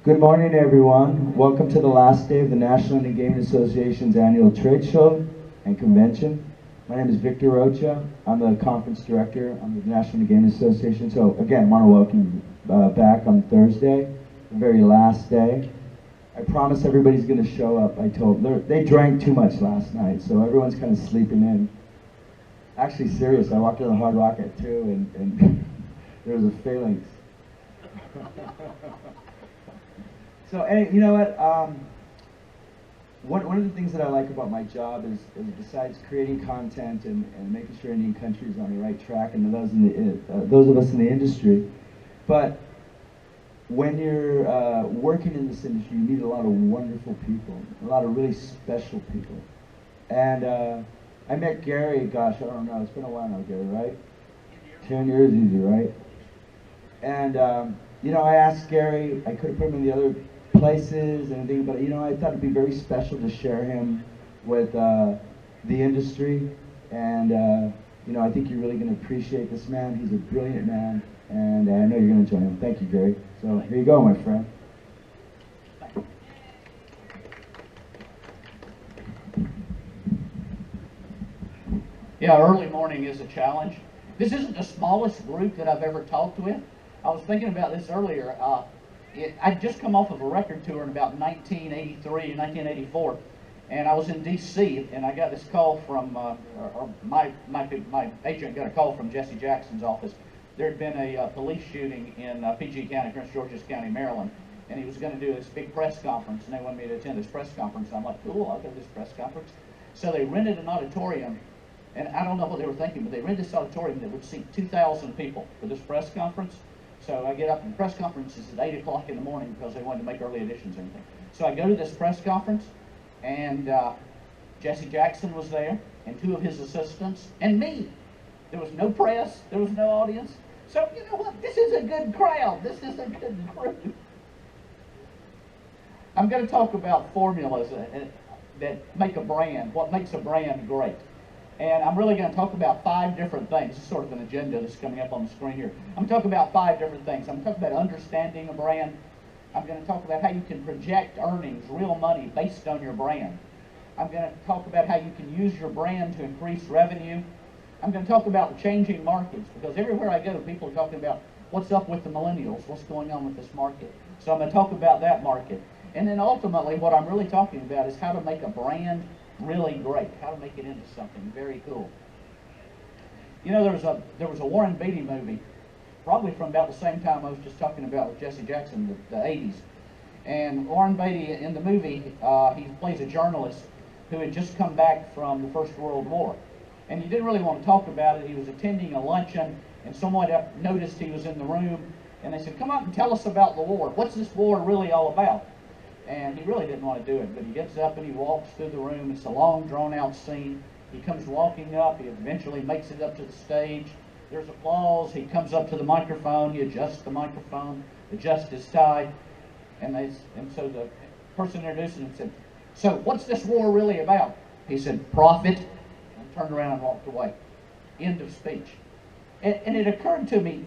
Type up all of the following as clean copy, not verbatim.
Good morning, everyone. Welcome to the last day of the National Indian Gaming Association's annual trade show and convention. My name is Victor Rocha. I'm the conference director on the National Indian Gaming Association. So again, I want to welcome you back on Thursday, the very last day. I promise everybody's going to show up. I told them. They drank too much last night, so everyone's kind of sleeping in. Actually, serious. I walked to the Hard Rock at 2, and there was a phalanx. So, you know what? One of the things that I like about my job is besides creating content and making sure Indian country is on the right track, and those of us in the industry, but when you're working in this industry, you meet a lot of wonderful people, a lot of really special people. And I met Gary, gosh, I don't know, it's been a while now, Gary, right? 10 years easy, right? And, you know, I asked Gary, I could have put him in the other places and everything, but, you know, I thought it'd be very special to share him with the industry. And, you know, I think you're really going to appreciate this man. He's a brilliant man, and I know you're going to enjoy him. Thank you, Gary. So here you go, my friend. Yeah, early morning is a challenge. This isn't the smallest group that I've ever talked with. I was thinking about this earlier. I'd just come off of a record tour in about 1983 and 1984, and I was in D.C., and I got this call from, my agent got a call from Jesse Jackson's office. There had been a police shooting in PG County, Prince George's County, Maryland, and he was going to do this big press conference, and they wanted me to attend this press conference. I'm like, cool, I'll go to this press conference. So they rented an auditorium, and I don't know what they were thinking, but they rented this auditorium that would seat 2,000 people for this press conference. So I get up, and the press conference is at 8 o'clock in the morning because they wanted to make early editions and everything. So I go to this press conference, and Jesse Jackson was there, and 2 of his assistants, and me. There was no press, there was no audience. So, you know what, this is a good crowd, this is a good group. I'm going to talk about formulas that make a brand, what makes a brand great. And I'm really going to talk about 5 different things. This is sort of an agenda that's coming up on the screen here. I'm going to talk about 5 different things. I'm going to talk about understanding a brand. I'm going to talk about how you can project earnings, real money, based on your brand. I'm going to talk about how you can use your brand to increase revenue. I'm going to talk about changing markets, because everywhere I go, people are talking about what's up with the millennials, what's going on with this market. So I'm going to talk about that market. And then ultimately, what I'm really talking about is how to make a brand really great, how to make it into something very cool. You know, there was a Warren Beatty movie, probably from about the same time I was just talking about with Jesse Jackson, the 80s. And Warren Beatty in the movie, he plays a journalist who had just come back from the First World War. And he didn't really want to talk about it. He was attending a luncheon, and someone noticed he was in the room, and they said, come up and tell us about the war. What's this war really all about? And he really didn't want to do it, but he gets up and he walks through the room. It's a long, drawn-out scene. He comes walking up. He eventually makes it up to the stage. There's applause. He comes up to the microphone. He adjusts the microphone, adjusts his tie. And so the person introducing him said, so what's this war really about? He said, profit, and turned around and walked away. End of speech. And it occurred to me,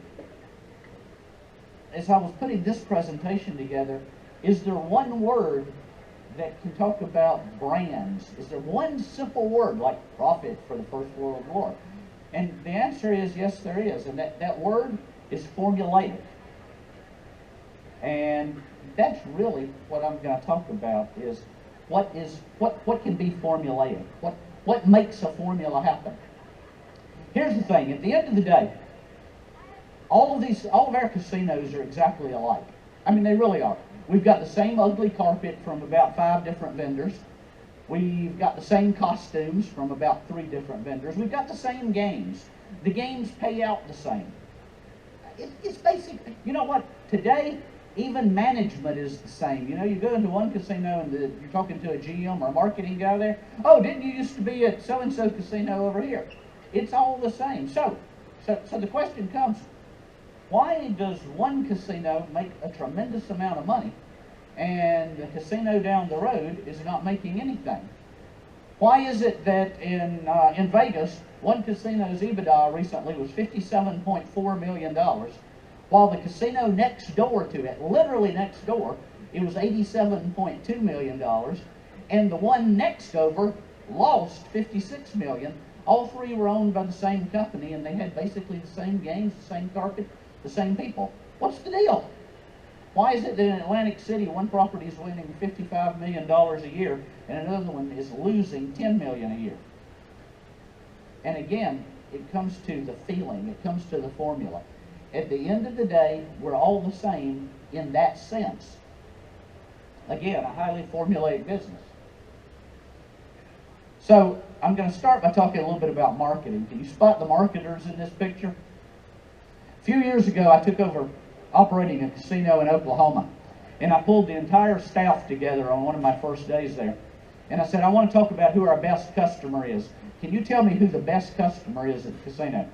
as I was putting this presentation together, is there one word that can talk about brands? Is there one simple word like profit for the First World War? And the answer is yes, there is. And that word is formulaic. And that's really what I'm going to talk about, is what can be formulaic? What makes a formula happen? Here's the thing, at the end of the day, all of our casinos are exactly alike. I mean, they really are. We've got the same ugly carpet from about 5 different vendors. We've got the same costumes from about 3 different vendors. We've got the same games. The games pay out the same. It's basic. You know what? Today, even management is the same. You know, you go into one casino and you're talking to a GM or a marketing guy there. Oh, didn't you used to be at so-and-so casino over here? It's all the same. So the question comes, why does one casino make a tremendous amount of money and the casino down the road is not making anything? Why is it that in Vegas, one casino's EBITDA recently was $57.4 million, while the casino next door to it, literally next door, it was $87.2 million, and the one next over lost $56 million. All three were owned by the same company, and they had basically the same games, the same carpet, the same people. What's the deal? Why is it that in Atlantic City, one property is winning $55 million a year, and another one is losing $10 million a year? And again, it comes to the feeling, it comes to the formula. At the end of the day, we're all the same in that sense. Again, a highly formulaic business. So I'm going to start by talking a little bit about marketing. Can you spot the marketers in this picture? A few years ago, I took over operating a casino in Oklahoma, and I pulled the entire staff together on one of my first days there. And I said, I want to talk about who our best customer is. Can you tell me who the best customer is at the casino?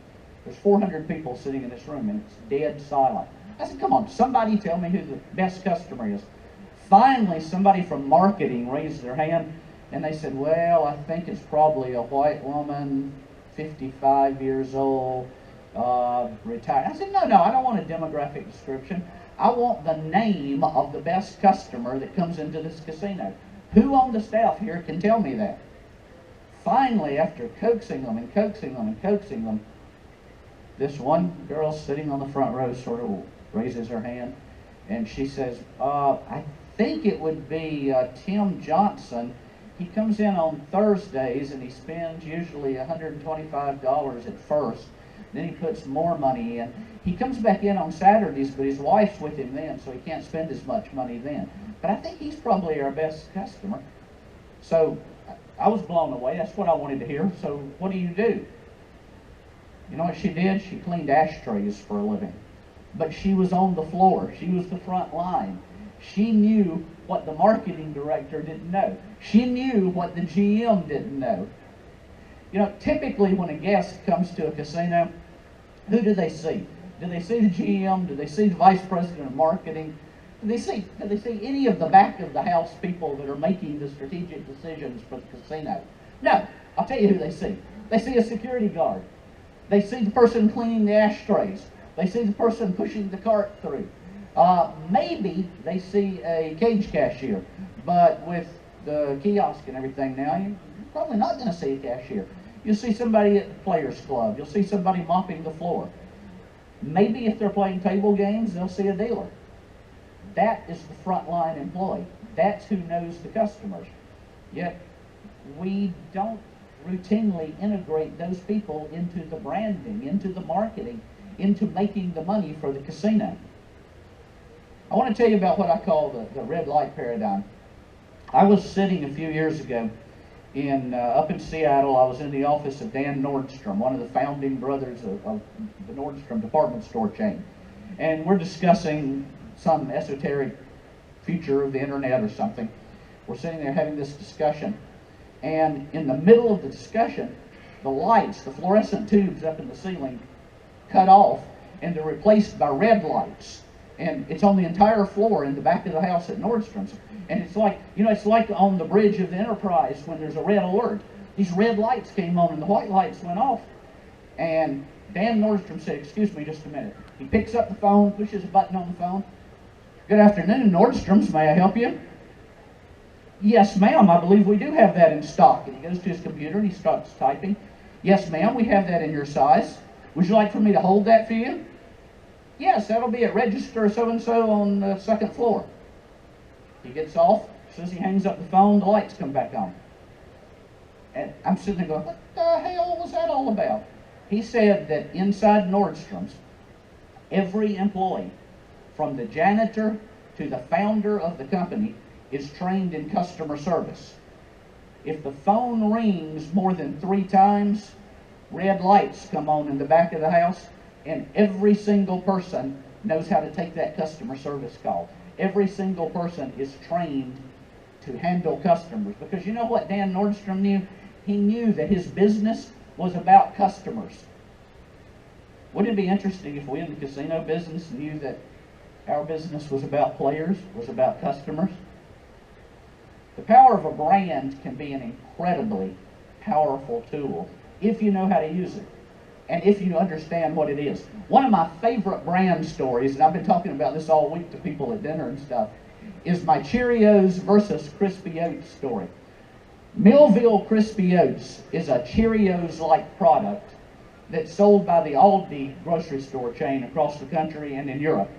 There's 400 people sitting in this room, and it's dead silent. I said, come on, somebody tell me who the best customer is. Finally, somebody from marketing raised their hand, and they said, well, I think it's probably a white woman, 55 years old, retired. I said, no, I don't want a demographic description. I want the name of the best customer that comes into this casino. Who on the staff here can tell me that? Finally, after coaxing them and coaxing them and coaxing them, this one girl sitting on the front row sort of raises her hand, and she says, I think it would be Tim Johnson. He comes in on Thursdays, and he spends usually $125 at first. Then he puts more money in. He comes back in on Saturdays, but his wife's with him then, so he can't spend as much money then. But I think he's probably our best customer. So I was blown away. That's what I wanted to hear. So what do? You know what she did? She cleaned ashtrays for a living. But she was on the floor. She was the front line. She knew what the marketing director didn't know. She knew what the GM didn't know. You know, typically when a guest comes to a casino, who do they see? Do they see the GM? Do they see the vice president of marketing? Do they see any of the back of the house people that are making the strategic decisions for the casino? No. I'll tell you who they see. They see a security guard. They see the person cleaning the ashtrays. They see the person pushing the cart through. Maybe they see a cage cashier, but with the kiosk and everything now, you're probably not going to see a cashier. You'll see somebody at the Players Club. You'll see somebody mopping the floor. Maybe if they're playing table games, they'll see a dealer. That is the frontline employee. That's who knows the customers. Yet, we don't routinely integrate those people into the branding, into the marketing, into making the money for the casino. I want to tell you about what I call the red light paradigm. I was sitting a few years ago up in Seattle. I was in the office of Dan Nordstrom, one of the founding brothers of the Nordstrom department store chain. And we're discussing some esoteric future of the internet or something. We're sitting there having this discussion. And in the middle of the discussion, the lights, the fluorescent tubes up in the ceiling, cut off, and they're replaced by red lights. And it's on the entire floor in the back of the house at Nordstrom's. And it's like, it's like on the bridge of the Enterprise when there's a red alert. These red lights came on and the white lights went off. And Dan Nordstrom said, excuse me just a minute. He picks up the phone, pushes a button on the phone. Good afternoon, Nordstrom's, may I help you? Yes, ma'am, I believe we do have that in stock. And he goes to his computer and he starts typing. Yes, ma'am, we have that in your size. Would you like for me to hold that for you? Yes, that'll be at register so-and-so on the second floor. He gets off. As soon as he hangs up the phone, the lights come back on. And I'm sitting there going, what the hell was that all about? He said that inside Nordstrom's, every employee, from the janitor to the founder of the company, is trained in customer service. If the phone rings more than 3 times, red lights come on in the back of the house, and every single person knows how to take that customer service call. Every single person is trained to handle customers. Because you know what Dan Nordstrom knew? He knew that his business was about customers. Wouldn't it be interesting if we in the casino business knew that our business was about players, was about customers? The power of a brand can be an incredibly powerful tool if you know how to use it and if you understand what it is. One of my favorite brand stories, and I've been talking about this all week to people at dinner and stuff, is my Cheerios versus Crispy Oats story. Millville Crispy Oats is a Cheerios-like product that's sold by the Aldi grocery store chain across the country and in Europe.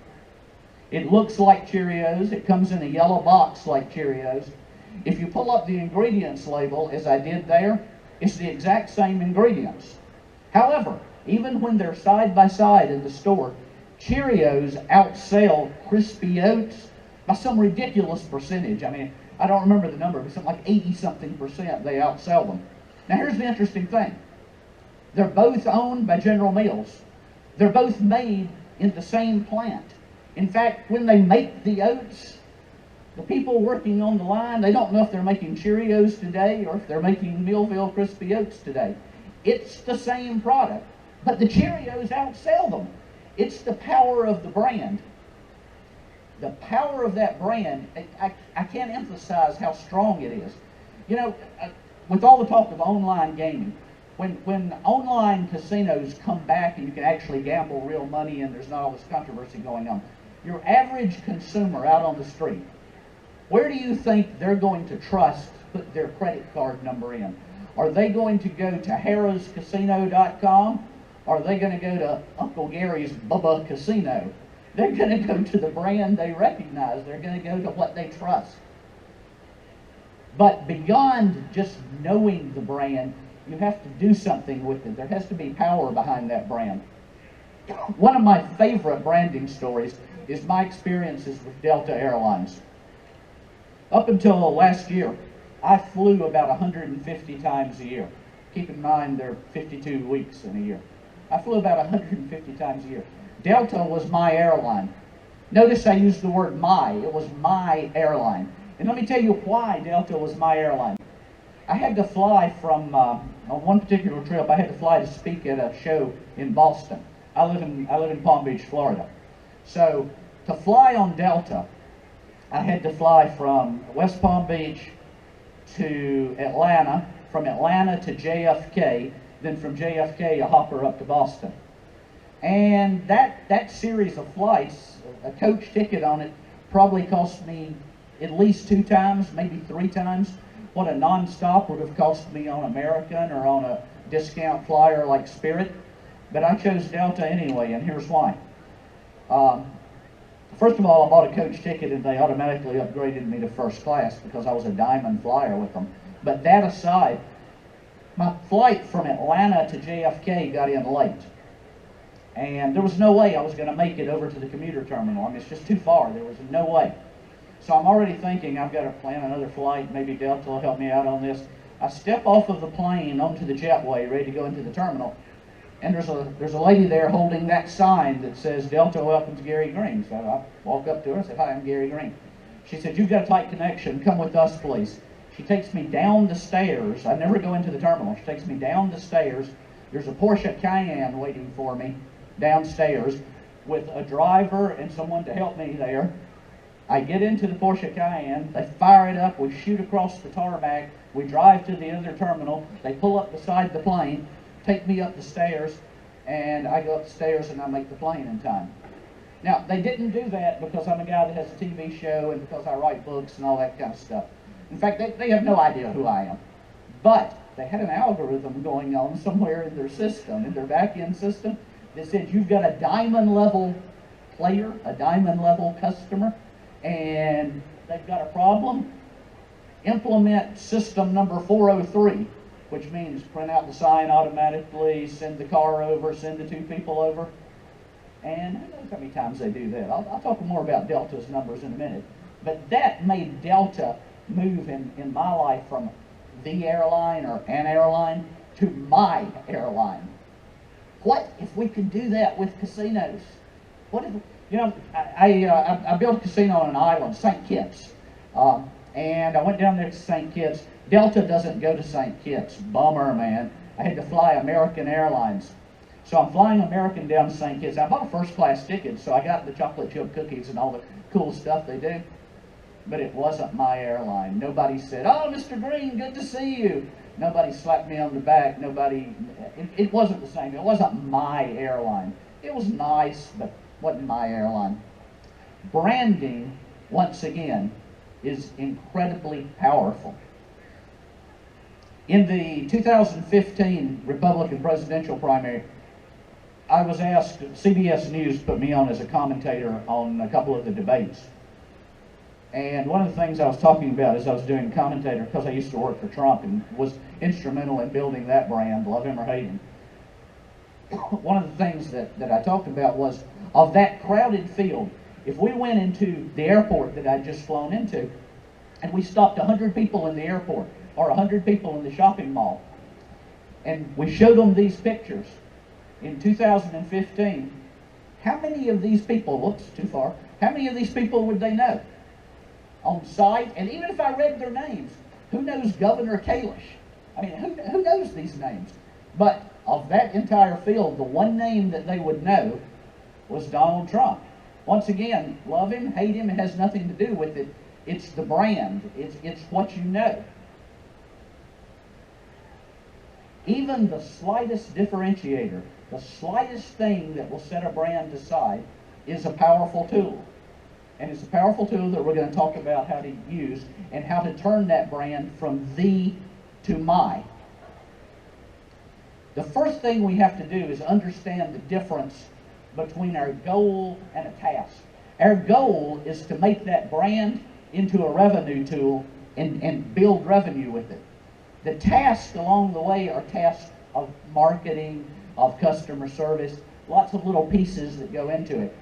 It looks like Cheerios. It comes in a yellow box like Cheerios. If you pull up the ingredients label, as I did there, it's the exact same ingredients. However, even when they're side by side in the store, Cheerios outsell Crispy Oats by some ridiculous percentage. I mean, I don't remember the number, but something like 80-something% they outsell them. Now here's the interesting thing. They're both owned by General Mills. They're both made in the same plant. In fact, when they make the oats, the people working on the line, they don't know if they're making Cheerios today or if they're making Millville Crispy Oats today. It's the same product, but the Cheerios outsell them. It's the power of the brand. The power of that brand, I can't emphasize how strong it is. You know, with all the talk of online gaming, when online casinos come back and you can actually gamble real money and there's not all this controversy going on, your average consumer out on the street, where do you think they're going to trust to put their credit card number in? Are they going to go to harrahscasino.com? Or are they going to go to Uncle Gary's Bubba Casino? They're going to go to the brand they recognize. They're going to go to what they trust. But beyond just knowing the brand, you have to do something with it. There has to be power behind that brand. One of my favorite branding stories is my experiences with Delta Airlines. Up until last year, I flew about 150 times a year. Keep in mind there are 52 weeks in a year. I flew about 150 times a year. Delta was my airline. Notice I used the word my. It was my airline. And let me tell you why Delta was my airline. I had to fly from, on one particular trip, I had to fly to speak at a show in Boston. I live in Palm Beach, Florida. So to fly on Delta, I had to fly from West Palm Beach to Atlanta, from Atlanta to JFK, then from JFK a hopper up to Boston. And that series of flights, a coach ticket on it probably cost me at least 2 times, maybe 3 times what a nonstop would have cost me on American or on a discount flyer like Spirit. But I chose Delta anyway, and here's why. First of all, I bought a coach ticket and they automatically upgraded me to first class because I was a diamond flyer with them. But that aside, my flight from Atlanta to JFK got in late. And there was no way I was going to make it over to the commuter terminal. I mean, it's just too far. There was no way. So I'm already thinking I've got to plan another flight. Maybe Delta will help me out on this. I step off of the plane onto the jetway, ready to go into the terminal. And there's a lady there holding that sign that says, Delta welcomes Gary Green. So I walk up to her and say, hi, I'm Gary Green. She said, you've got a tight connection. Come with us, please. She takes me down the stairs. I never go into the terminal. She takes me down the stairs. There's a Porsche Cayenne waiting for me downstairs with a driver and someone to help me there. I get into the Porsche Cayenne. They fire it up. We shoot across the tarmac. We drive to the other terminal. They pull up beside the plane, take me up the stairs, and I go up the stairs and I make the plane in time. Now, they didn't do that because I'm a guy that has a TV show and because I write books and all that kind of stuff. In fact, they have no idea who I am. But they had an algorithm going on somewhere in their system, in their back-end system, that said you've got a diamond level player, a diamond level customer, and they've got a problem. Implement system number 403, which means print out the sign automatically, send the car over, send the 2 people over. And who knows how many times they do that. I'll talk more about Delta's numbers in a minute. But that made Delta move in my life from the airline or an airline to my airline. What if we could do that with casinos? What if, you know, I built a casino on an island, St. Kitts. And I went down there to St. Kitts. Delta doesn't go to St. Kitts. Bummer, man. I had to fly American Airlines. So I'm flying American down to St. Kitts. I bought a first class ticket, so I got the chocolate chip cookies and all the cool stuff they do. But it wasn't my airline. Nobody said, oh, Mr. Green, good to see you. Nobody slapped me on the back. Nobody, it wasn't the same. It wasn't my airline. It was nice, but wasn't my airline. Branding once again, is incredibly powerful. In the 2015 Republican presidential primary, I was asked, CBS News put me on as a commentator on a couple of the debates. And one of the things I was talking about as I was doing commentator, because I used to work for Trump and was instrumental in building that brand, love him or hate him. One of the things that I talked about was, of that crowded field, if we went into the airport that I'd just flown into, and we stopped 100 people in the airport, or 100 people in the shopping mall, and we showed them these pictures in 2015, how many of these people, whoops, too far, how many of these people would they know on sight? And even if I read their names, who knows Governor Kalish? I mean, who knows these names? But of that entire field, the one name that they would know was Donald Trump. Once again, love him, hate him, it has nothing to do with it. It's the brand. It's what you know. Even the slightest differentiator, the slightest thing that will set a brand aside, is a powerful tool. And it's a powerful tool that we're going to talk about how to use and how to turn that brand from thee to my. The first thing we have to do is understand the difference between our goal and a task. Our goal is to make that brand into a revenue tool and build revenue with it. The tasks along the way are tasks of marketing, of customer service, lots of little pieces that go into it.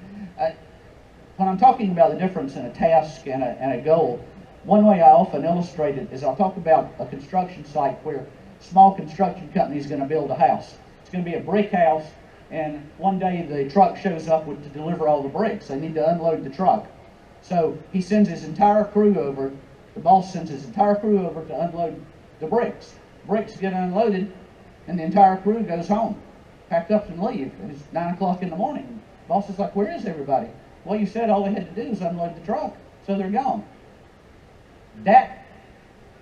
When I'm talking about the difference in a task and a goal, one way I often illustrate it is I'll talk about a construction site where a small construction company is going to build a house. It's going to be a brick house, and one day the truck shows up to deliver all the bricks. They need to unload the truck. So he sends his entire crew over, the boss sends his entire crew over to unload the bricks. Bricks get unloaded, and the entire crew goes home, pack up and leave. And it's 9 o'clock in the morning. The boss is like, where is everybody? Well, you said all they had to do was unload the truck, so they're gone. That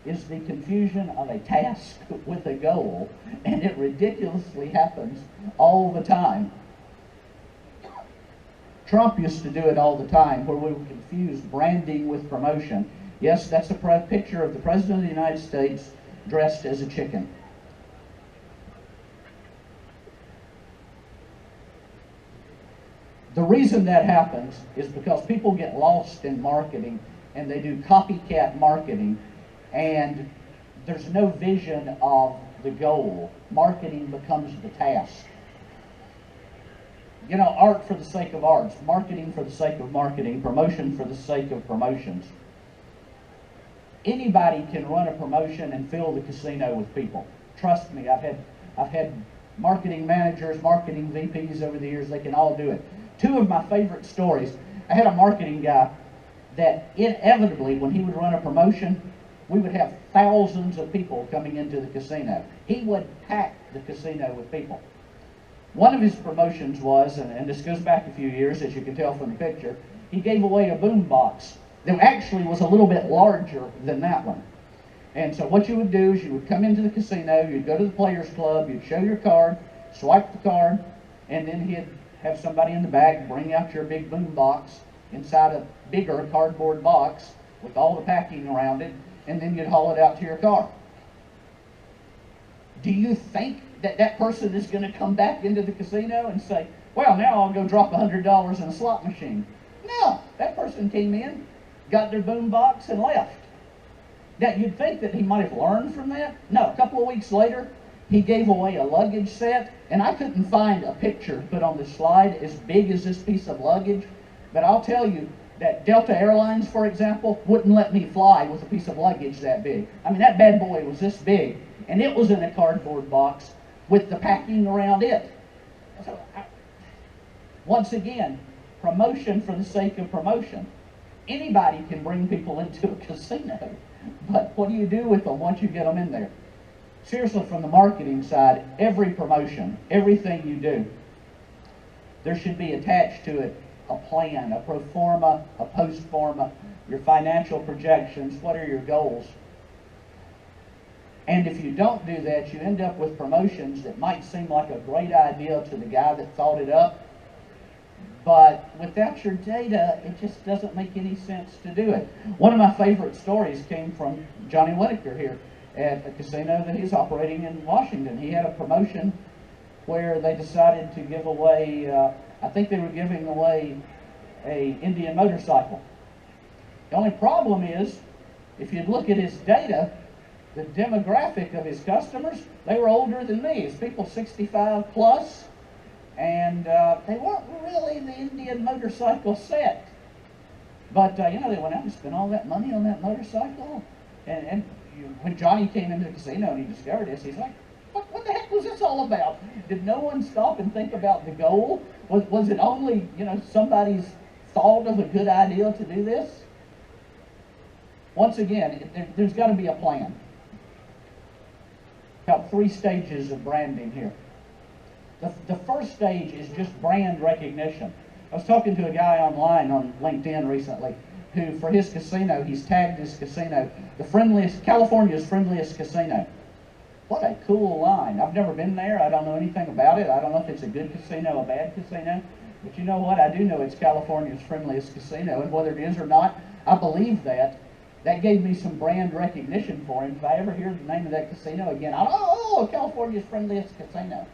is the confusion of a task with a goal, and it ridiculously happens all the time. Trump used to do it all the time, where we would confuse branding with promotion. Yes, that's a picture of the President of the United States dressed as a chicken. The reason that happens is because people get lost in marketing and they do copycat marketing, and there's no vision of the goal. Marketing becomes the task. You know, art for the sake of arts, marketing for the sake of marketing, promotion for the sake of promotions. Anybody can run a promotion and fill the casino with people. Trust me, I've had marketing managers, marketing VPs over the years. They can all do it. Two of my favorite stories. I had a marketing guy that inevitably, when he would run a promotion, we would have thousands of people coming into the casino. He would pack the casino with people. One of his promotions was, and this goes back a few years, as you can tell from the picture, he gave away a boom box that actually was a little bit larger than that one. And so what you would do is you would come into the casino, you'd go to the Players Club, you'd show your card, swipe the card, and then he'd have somebody in the back bring out your big boom box inside a bigger cardboard box with all the packing around it, and then you'd haul it out to your car. Do you think that that person is going to come back into the casino and say, well, now I'll go drop $100 in a slot machine? No, that person came in, got their boom box, and left. Now, you'd think that he might have learned from that. No, a couple of weeks later, he gave away a luggage set, and I couldn't find a picture to put on this slide as big as this piece of luggage, but I'll tell you that Delta Airlines, for example, wouldn't let me fly with a piece of luggage that big. I mean, that bad boy was this big, and it was in a cardboard box with the packing around it. So, once again, promotion for the sake of promotion. Anybody can bring people into a casino, but what do you do with them once you get them in there? Seriously, from the marketing side, every promotion, everything you do, there should be attached to it a plan, a pro forma, a post forma, your financial projections, what are your goals. And if you don't do that, you end up with promotions that might seem like a great idea to the guy that thought it up, But without your data, it just doesn't make any sense to do it. One of my favorite stories came from Johnny Lineker here at a casino that he's operating in Washington. He had a promotion where they decided to give away, I think they were giving away a Indian motorcycle. The only problem is, if you look at his data, the demographic of his customers, they were older than me. It's people 65 plus, and they weren't really the Indian motorcycle set. But, they went out and spent all that money on that motorcycle. And when Johnny came into the casino and he discovered this, he's like, what the heck was this all about? Did no one stop and think about the goal? Was it only, somebody's thought of a good idea to do this? Once again, there's got to be a plan. About 3 stages of branding here. The first stage is just brand recognition. I was talking to a guy online on LinkedIn recently who, for his casino, he's tagged his casino, California's friendliest casino. What a cool line. I've never been there. I don't know anything about it. I don't know if it's a good casino or a bad casino. But you know what? I do know it's California's friendliest casino. And whether it is or not, I believe that. That gave me some brand recognition for him. If I ever hear the name of that casino again, California's friendliest casino.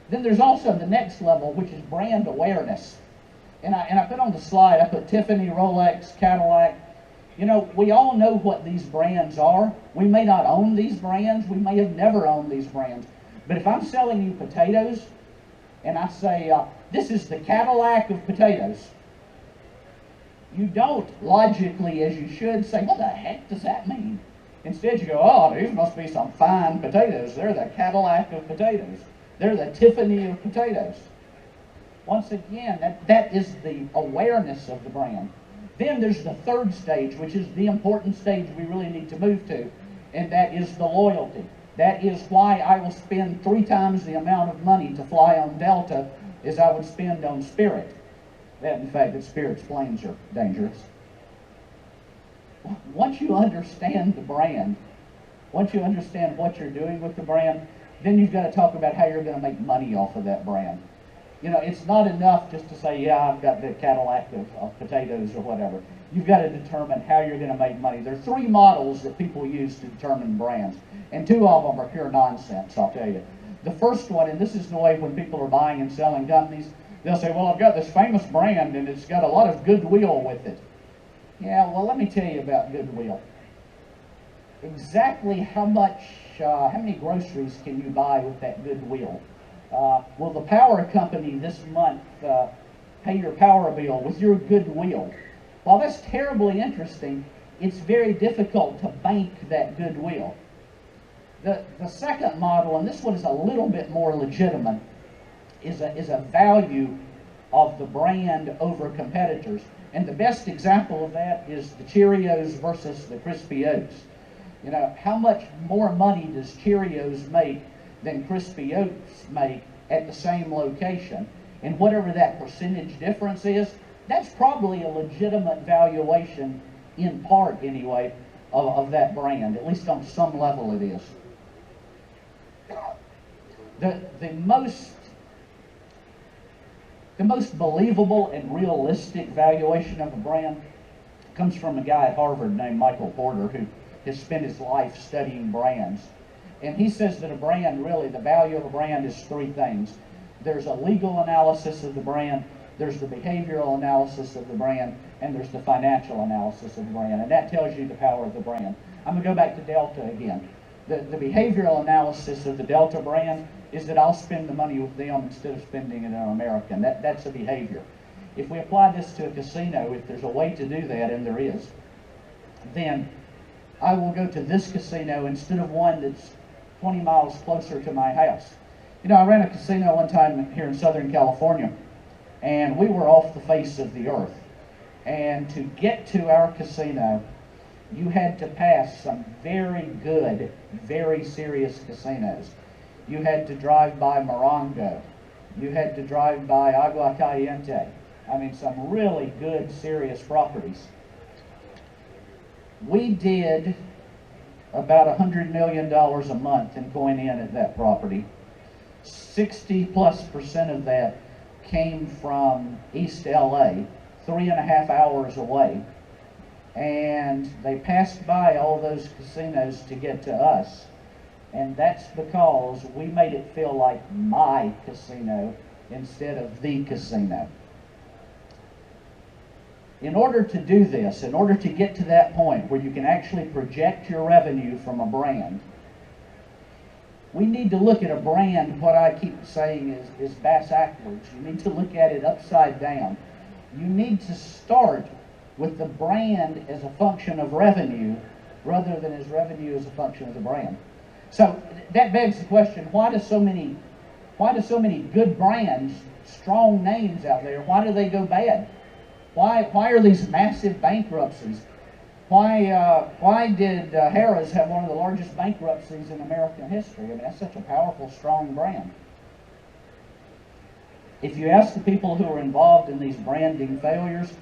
Then there's also the next level, which is brand awareness. And I put on the slide, I put Tiffany, Rolex, Cadillac. We all know what these brands are. We may not own these brands. We may have never owned these brands. But if I'm selling you potatoes, and I say, this is the Cadillac of potatoes, you don't logically, as you should, say, what the heck does that mean? Instead, you go, these must be some fine potatoes. They're the Cadillac of potatoes. They're the Tiffany of potatoes. Once again, that is the awareness of the brand. Then there's the third stage, which is the important stage we really need to move to, and that is the loyalty. That is why I will spend 3 times the amount of money to fly on Delta as I would spend on Spirit. That, in fact, that Spirit's planes are dangerous. Once you understand the brand, once you understand what you're doing with the brand, then you've got to talk about how you're going to make money off of that brand. It's not enough just to say, yeah, I've got the Cadillac of potatoes or whatever. You've got to determine how you're going to make money. There are 3 models that people use to determine brands, and 2 of them are pure nonsense, I'll tell you. The first one, and this is the way when people are buying and selling companies, they'll say, well, I've got this famous brand and it's got a lot of goodwill with it. Yeah, well, let me tell you about goodwill. Exactly how many groceries can you buy with that goodwill? Will the power company this month pay your power bill with your goodwill? While that's terribly interesting, it's very difficult to bank that goodwill. The second model, and this one is a little bit more legitimate, is a value of the brand over competitors. And the best example of that is the Cheerios versus the Crispy Oats. How much more money does Cheerios make than Crispy Oats make at the same location? And whatever that percentage difference is, that's probably a legitimate valuation, in part anyway, of that brand. At least on some level it is. The most believable and realistic valuation of a brand comes from a guy at Harvard named Michael Porter, who has spent his life studying brands. And he says that a brand, really, the value of a brand is 3 things. There's a legal analysis of the brand, there's the behavioral analysis of the brand, and there's the financial analysis of the brand. And that tells you the power of the brand. I'm going to go back to Delta again. The behavioral analysis of the Delta brand is that I'll spend the money with them instead of spending it on American. That's a behavior. If we apply this to a casino, if there's a way to do that, and there is, then I will go to this casino instead of one that's 20 miles closer to my house. I ran a casino one time here in Southern California, and we were off the face of the earth. And to get to our casino, you had to pass some very good, very serious casinos. You had to drive by Morongo. You had to drive by Agua Caliente. I mean, some really good, serious properties. We did about $100 million a month in going in at that property. 60+% of that came from East LA, 3.5 hours away, and they passed by all those casinos to get to us. And that's because we made it feel like my casino instead of the casino. In order to do this, in order to get to that point where you can actually project your revenue from a brand, we need to look at a brand, what I keep saying is backwards. You need to look at it upside down. You need to start with the brand as a function of revenue rather than as revenue as a function of the brand. So that begs the question, why do so many good brands, strong names out there, why do they go bad? Why are these massive bankruptcies? Why did Harrah's have one of the largest bankruptcies in American history? I mean, that's such a powerful, strong brand. If you ask the people who are involved in these branding failures,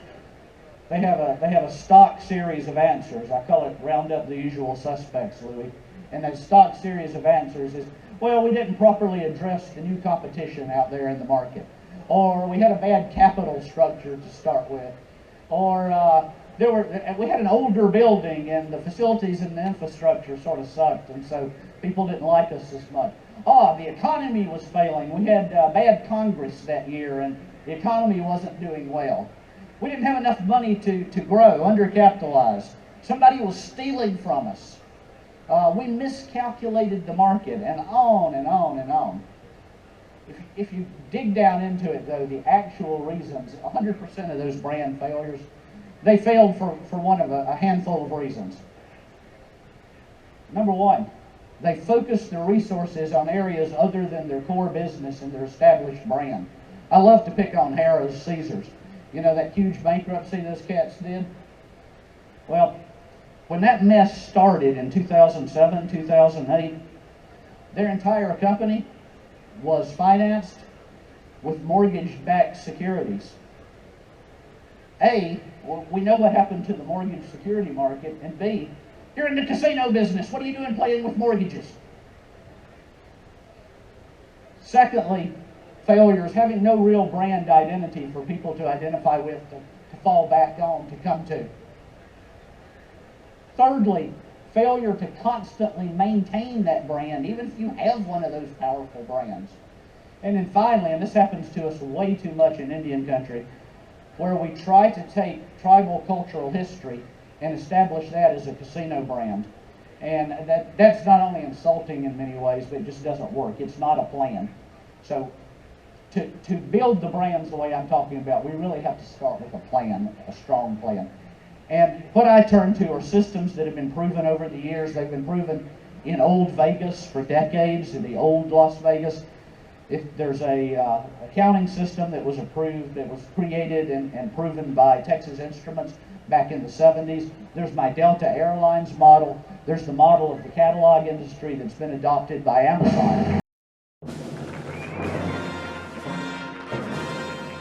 they have a stock series of answers. I call it round up the usual suspects, Louis. And that stock series of answers is, well, we didn't properly address the new competition out there in the market, or we had a bad capital structure to start with, or we had an older building and the facilities and the infrastructure sort of sucked, and so people didn't like us as much. The economy was failing. We had bad Congress that year, and the economy wasn't doing well. We didn't have enough money to grow, undercapitalized. Somebody was stealing from us. We miscalculated the market, and on and on and on. If you dig down into it, though, the actual reasons, 100% of those brand failures, they failed for one of a handful of reasons. Number one, they focused their resources on areas other than their core business and their established brand. I love to pick on Harrah's Caesars. You know, that huge bankruptcy those cats did? Well, when that mess started in 2007, 2008, their entire company was financed with mortgage-backed securities. A, we know what happened to the mortgage security market, and B, you're in the casino business. What are you doing playing with mortgages? Secondly, failures, having no real brand identity for people to identify with, to fall back on, to come to. Thirdly, failure to constantly maintain that brand, even if you have one of those powerful brands. And then finally, and this happens to us way too much in Indian country, where we try to take tribal cultural history and establish that as a casino brand. And that's not only insulting in many ways, but it just doesn't work. It's not a plan. So to build the brands the way I'm talking about, we really have to start with a plan, a strong plan. And what I turn to are systems that have been proven over the years. They've been proven in old Vegas for decades, in the old Las Vegas. If there's a accounting system that was approved, that was created and proven by Texas Instruments back in the 70s. There's my Delta Airlines model. There's the model of the catalog industry that's been adopted by Amazon.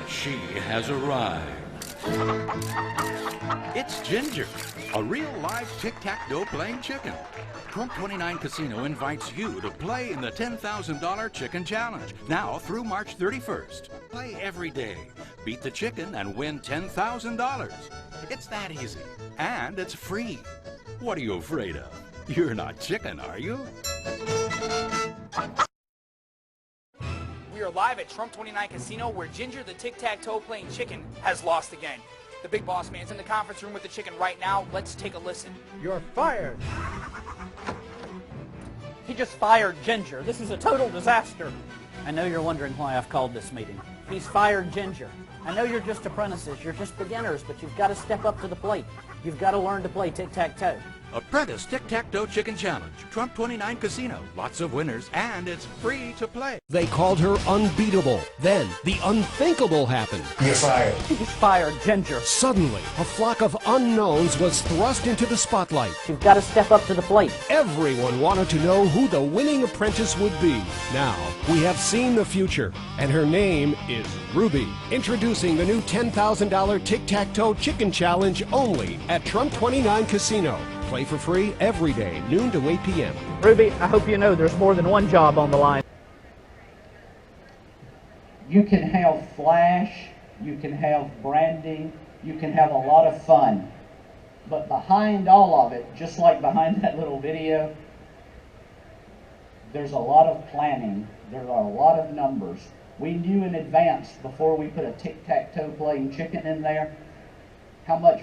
She has arrived. It's Ginger, a real live tic-tac-toe playing chicken. Trump 29 Casino invites you to play in the $10,000 Chicken Challenge, now through March 31st. Play every day, beat the chicken, and win $10,000. It's that easy, and it's free. What are you afraid of? You're not chicken, are you? We are live at Trump 29 Casino, where Ginger, the tic-tac-toe playing chicken, has lost again. The big boss man's in the conference room with the chicken right now. Let's take a listen. You're fired. He just fired Ginger. This is a total disaster. I know you're wondering why I've called this meeting. He's fired Ginger. I know you're just apprentices, you're just beginners, but you've got to step up to the plate. You've got to learn to play tic-tac-toe. Apprentice Tic-Tac-Toe Chicken Challenge, Trump 29 Casino. Lots of winners, and it's free to play. They called her unbeatable. Then, the unthinkable happened. You're fired. He's fired Ginger. Suddenly, a flock of unknowns was thrust into the spotlight. You've got to step up to the plate. Everyone wanted to know who the winning apprentice would be. Now, we have seen the future, and her name is Ruby. Introducing the new $10,000 Tic-Tac-Toe Chicken Challenge only at Trump 29 Casino. Play for free every day, noon to 8 p.m. Ruby, I hope you know there's more than one job on the line. You can have flash, you can have branding, you can have a lot of fun. But behind all of it, just like behind that little video, there's a lot of planning. There are a lot of numbers. We knew in advance, before we put a tic-tac-toe playing chicken in there, how much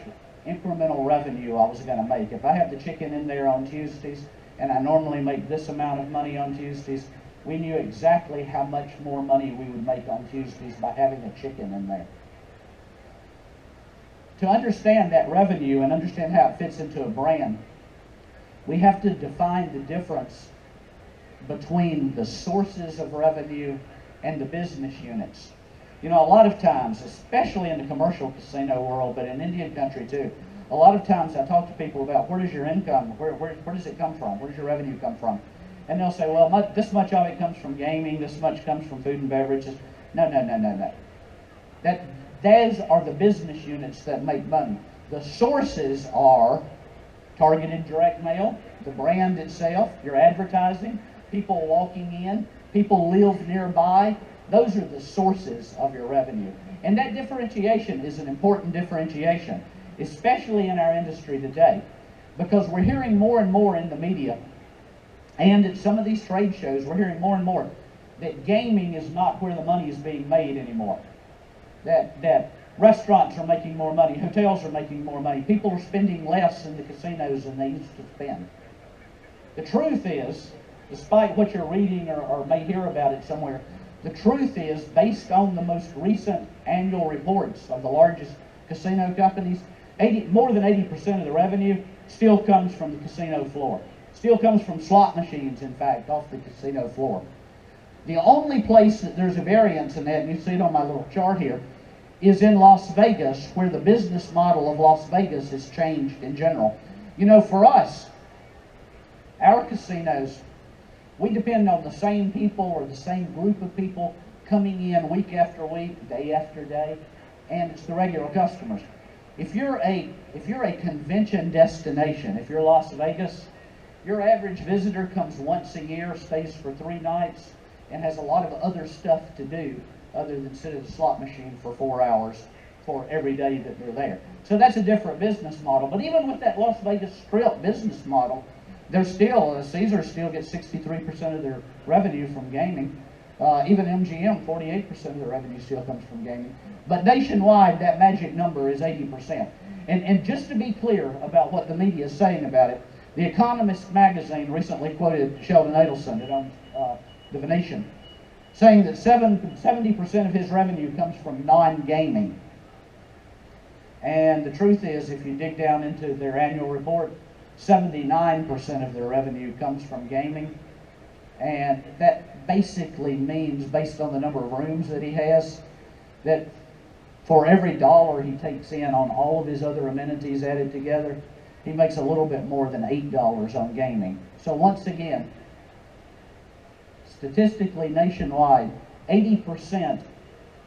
incremental revenue I was going to make. If I have the chicken in there on Tuesdays, and I normally make this amount of money on Tuesdays, we knew exactly how much more money we would make on Tuesdays by having a chicken in there. To understand that revenue and understand how it fits into a brand, we have to define the difference between the sources of revenue and the business units. You know, a lot of times, especially in the commercial casino world, but in Indian country too, a lot of times I talk to people about where does your income, where does it come from? Where does your revenue come from? And they'll say, well, this much of it comes from gaming, this much comes from food and beverages. No. Those are the business units that make money. The sources are targeted direct mail, the brand itself, your advertising, people walking in, people live nearby. Those are the sources of your revenue. And that differentiation is an important differentiation, especially in our industry today, because we're hearing more and more in the media and at some of these trade shows, we're hearing more and more that gaming is not where the money is being made anymore. That restaurants are making more money, hotels are making more money, people are spending less in the casinos than they used to spend. The truth is, despite what you're reading or may hear about it somewhere, the truth is, based on the most recent annual reports of the largest casino companies, more than 80% of the revenue still comes from the casino floor. Still comes from slot machines, in fact, off the casino floor. The only place that there's a variance in that, and you see it on my little chart here, is in Las Vegas, where the business model of Las Vegas has changed in general. You know, for us, our casinos, we depend on the same people or the same group of people coming in week after week, day after day, and it's the regular customers. If you're a convention destination, if you're Las Vegas, your average visitor comes once a year, stays for 3 nights, and has a lot of other stuff to do other than sit at a slot machine for 4 hours for every day that they're there. So that's a different business model. But even with that Las Vegas Strip business model, there's still, Caesars still gets 63% of their revenue from gaming. Even MGM, 48% of their revenue still comes from gaming. But nationwide, that magic number is 80%. And just to be clear about what the media is saying about it, The Economist magazine recently quoted Sheldon Adelson on The Venetian, saying that 70% of his revenue comes from non-gaming. And the truth is, if you dig down into their annual report, 79% of their revenue comes from gaming. And that basically means, based on the number of rooms that he has, that for every dollar he takes in on all of his other amenities added together, he makes a little bit more than $8 on gaming. So once again, statistically nationwide, 80%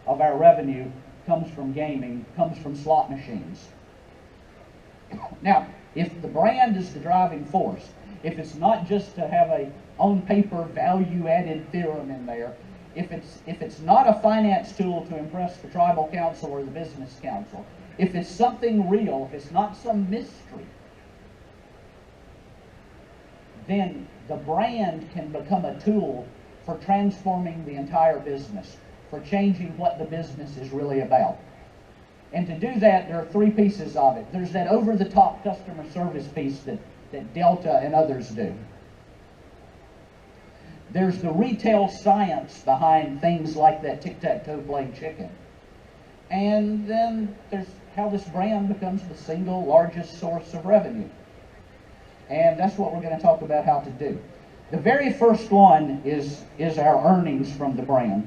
of our revenue comes from gaming, comes from slot machines. Now, if the brand is the driving force, if it's not just to have a on-paper value-added theorem in there, if it's not a finance tool to impress the tribal council or the business council, if it's something real, if it's not some mystery, then the brand can become a tool for transforming the entire business, for changing what the business is really about. And to do that, there are 3 pieces of it. There's that over-the-top customer service piece that Delta and others do. There's the retail science behind things like that tic-tac-toe playing chicken. And then there's how this brand becomes the single largest source of revenue. And that's what we're going to talk about how to do. The very first one is our earnings from the brand.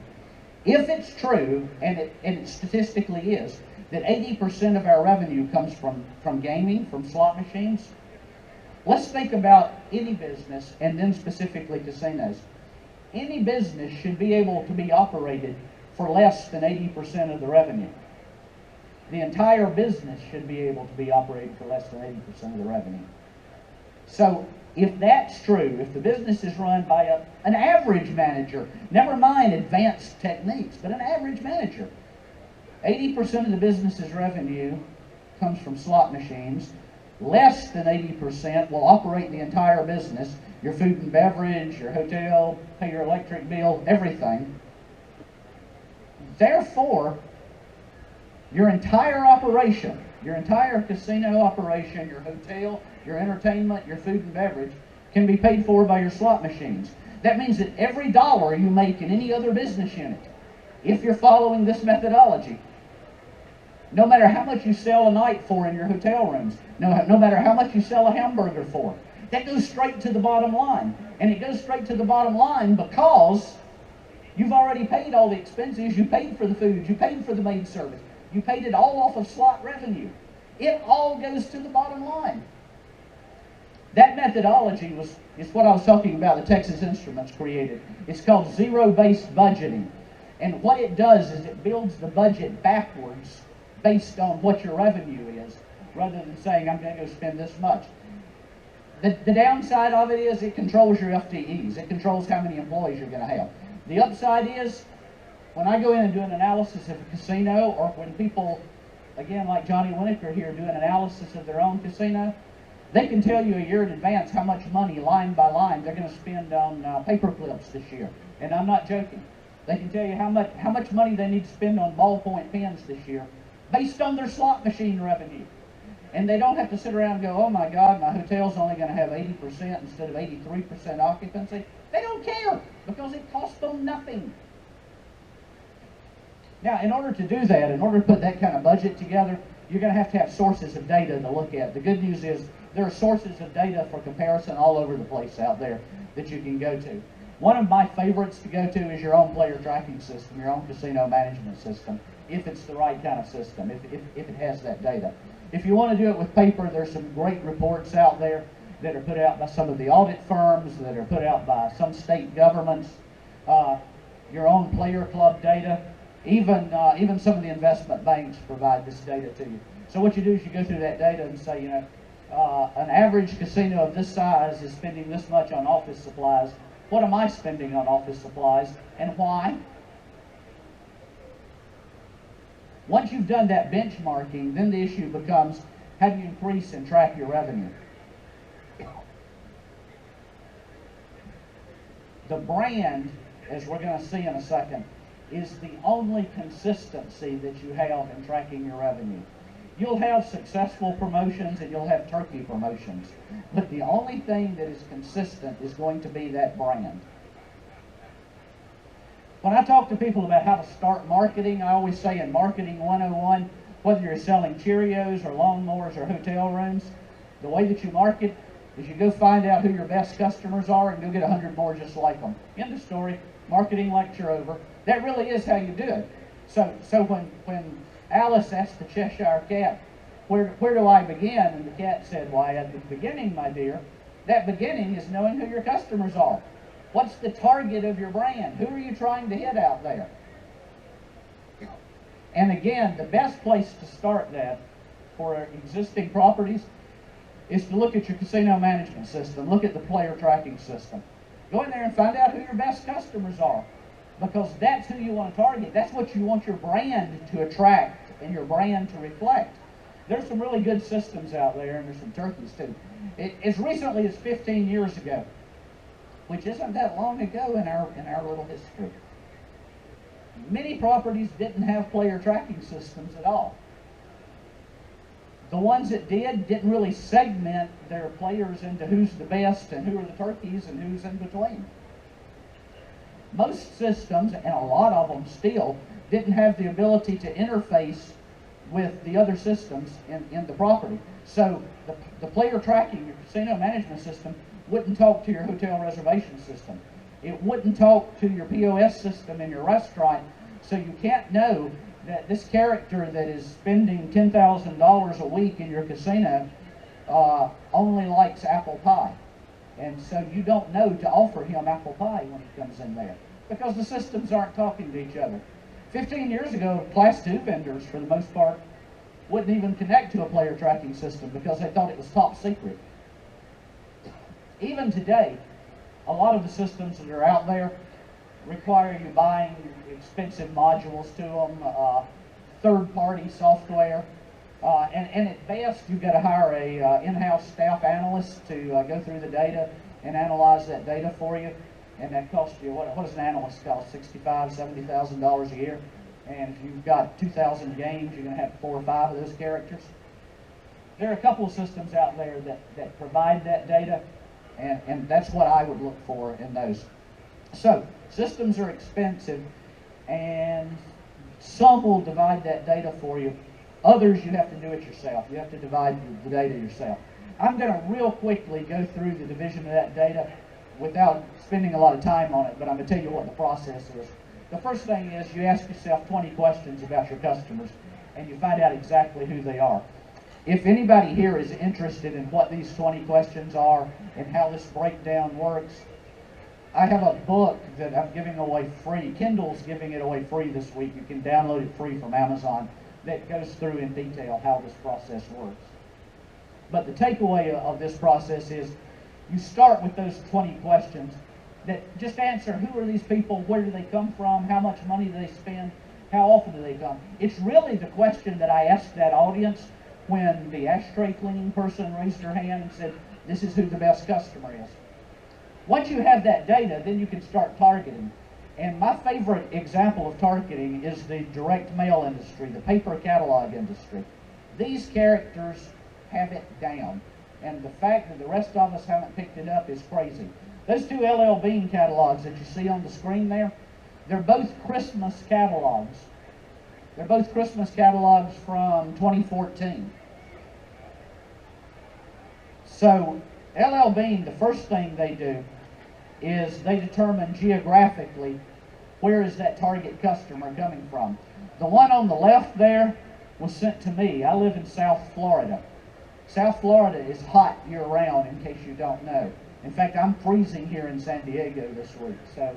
If it's true, and it statistically is, that 80% of our revenue comes from gaming, from slot machines, let's think about any business, and then specifically casinos. Any business should be able to be operated for less than 80% of the revenue. The entire business should be able to be operated for less than 80% of the revenue. So If that's true, if the business is run by an average manager, never mind advanced techniques, but an average manager, 80% of the business's revenue comes from slot machines. Less than 80% will operate the entire business, your food and beverage, your hotel, pay your electric bill, everything. Therefore, your entire operation, your entire casino operation, your hotel, your entertainment, your food and beverage, can be paid for by your slot machines. That means that every dollar you make in any other business unit, if you're following this methodology, no matter how much you sell a night for in your hotel rooms, no matter how much you sell a hamburger for, that goes straight to the bottom line. And it goes straight to the bottom line because you've already paid all the expenses. You paid for the food, you paid for the maid service, you paid it all off of slot revenue. It all goes to the bottom line. That methodology is what I was talking about, the Texas Instruments created. It's called zero-based budgeting. And what it does is it builds the budget backwards based on what your revenue is, rather than saying, I'm going to go spend this much. The downside of it is it controls your FTEs. It controls how many employees you're going to have. The upside is, when I go in and do an analysis of a casino, or when people, again, like Johnny Winokur here, do an analysis of their own casino, they can tell you a year in advance how much money, line by line, they're going to spend on paper clips this year. And I'm not joking. They can tell you how much money they need to spend on ballpoint pens this year, based on their slot machine revenue. And they don't have to sit around and go, oh my God, my hotel's only going to have 80% instead of 83% occupancy. They don't care, because it costs them nothing. Now, in order to do that, in order to put that kind of budget together, you're going to have sources of data to look at. The good news is there are sources of data for comparison all over the place out there that you can go to. One of my favorites to go to is your own player tracking system, your own casino management system, if it's the right kind of system, if it has that data. If you want to do it with paper, there's some great reports out there that are put out by some of the audit firms, that are put out by some state governments, your own player club data, even some of the investment banks provide this data to you. So what you do is you go through that data and say, you know, an average casino of this size is spending this much on office supplies. What am I spending on office supplies, and why? Once you've done that benchmarking, then the issue becomes, how do you increase and track your revenue? The brand, as we're going to see in a second, is the only consistency that you have in tracking your revenue. You'll have successful promotions and you'll have turkey promotions, but the only thing that is consistent is going to be that brand. When I talk to people about how to start marketing, I always say in Marketing 101, whether you're selling Cheerios or lawnmowers or hotel rooms, the way that you market is you go find out who your best customers are and go get 100 more just like them. End of story. Marketing lecture over. That really is how you do it. So when Alice asked the Cheshire Cat, where do I begin? And the cat said, why, at the beginning, my dear. That beginning is knowing who your customers are. What's the target of your brand? Who are you trying to hit out there? And again, the best place to start that for existing properties is to look at your casino management system. Look at the player tracking system. Go in there and find out who your best customers are, because that's who you want to target. That's what you want your brand to attract and your brand to reflect. There's some really good systems out there, and there's some turkeys too. As recently as 15 years ago, which isn't that long ago in our little history, many properties didn't have player tracking systems at all. The ones that didn't really segment their players into who's the best and who are the turkeys and who's in between. Most systems, and a lot of them still, didn't have the ability to interface with the other systems in the property. So the player tracking, your casino management system, wouldn't talk to your hotel reservation system. It wouldn't talk to your POS system in your restaurant, so you can't know that this character that is spending $10,000 a week in your casino only likes apple pie. And so you don't know to offer him apple pie when he comes in there, because the systems aren't talking to each other. 15 years ago, Class 2 vendors, for the most part, wouldn't even connect to a player tracking system because they thought it was top secret. even today, a lot of the systems that are out there require you buying expensive modules to them, third-party software, and at best you've got to hire a in-house staff analyst to go through the data and analyze that data for you, and that costs you, what does an analyst cost? $65,000, $70,000 a year, and if you've got 2,000 games, you're going to have 4 or 5 of those characters. There are a couple of systems out there that provide that data, and that's what I would look for in those. So, systems are expensive, and some will divide that data for you. Others, you have to do it yourself. You have to divide the data yourself. I'm going to real quickly go through the division of that data without spending a lot of time on it, but I'm going to tell you what the process is. The first thing is you ask yourself 20 questions about your customers, and you find out exactly who they are. If anybody here is interested in what these 20 questions are and how this breakdown works, I have a book that I'm giving away free. Kindle's giving it away free this week. You can download it free from Amazon. That goes through in detail how this process works. But the takeaway of this process is you start with those 20 questions that just answer who are these people, where do they come from, how much money do they spend, how often do they come. It's really the question that I asked that audience when the ashtray cleaning person raised her hand and said, this is who the best customer is. Once you have that data, then you can start targeting. And my favorite example of targeting is the direct mail industry, the paper catalog industry. These characters have it down. And the fact that the rest of us haven't picked it up is crazy. Those 2 LL Bean catalogs that you see on the screen there, they're both Christmas catalogs. They're both Christmas catalogs from 2014. So LL Bean, the first thing they do is they determine geographically where is that target customer coming from. The one on the left there was sent to me. I live in South Florida. South Florida is hot year-round, in case you don't know. In fact, I'm freezing here in San Diego this week, so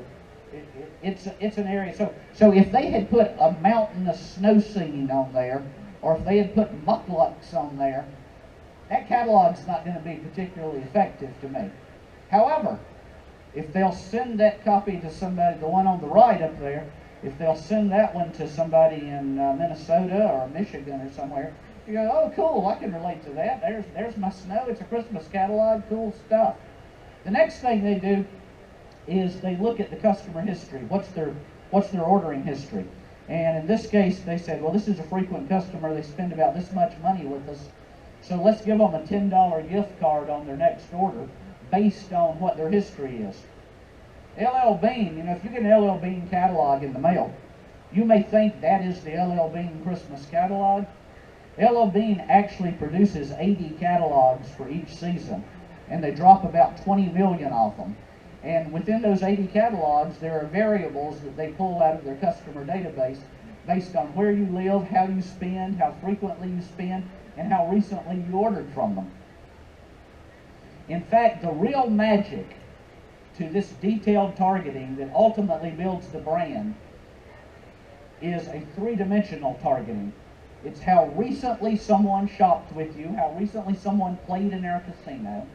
it's an area. So if they had put a mountainous snow scene on there, or if they had put mucklucks on there, that catalog's not going to be particularly effective to me. However, if they'll send that copy to somebody, the one on the right up there, if they'll send that one to somebody in Minnesota or Michigan or somewhere, you go, oh cool, I can relate to that. There's my snow, it's a Christmas catalog, cool stuff. The next thing they do is they look at the customer history. What's their ordering history? And in this case, they said, well, this is a frequent customer. They spend about this much money with us. So let's give them a $10 gift card on their next order based on what their history is. LL Bean, if you get an LL Bean catalog in the mail, you may think that is the LL Bean Christmas catalog. LL Bean actually produces 80 catalogs for each season, and they drop about 20 million of them. And within those 80 catalogs, there are variables that they pull out of their customer database based on where you live, how you spend, how frequently you spend, and how recently you ordered from them. In fact, the real magic to this detailed targeting that ultimately builds the brand is a 3-dimensional targeting. It's how recently someone shopped with you, how recently someone played in their casino.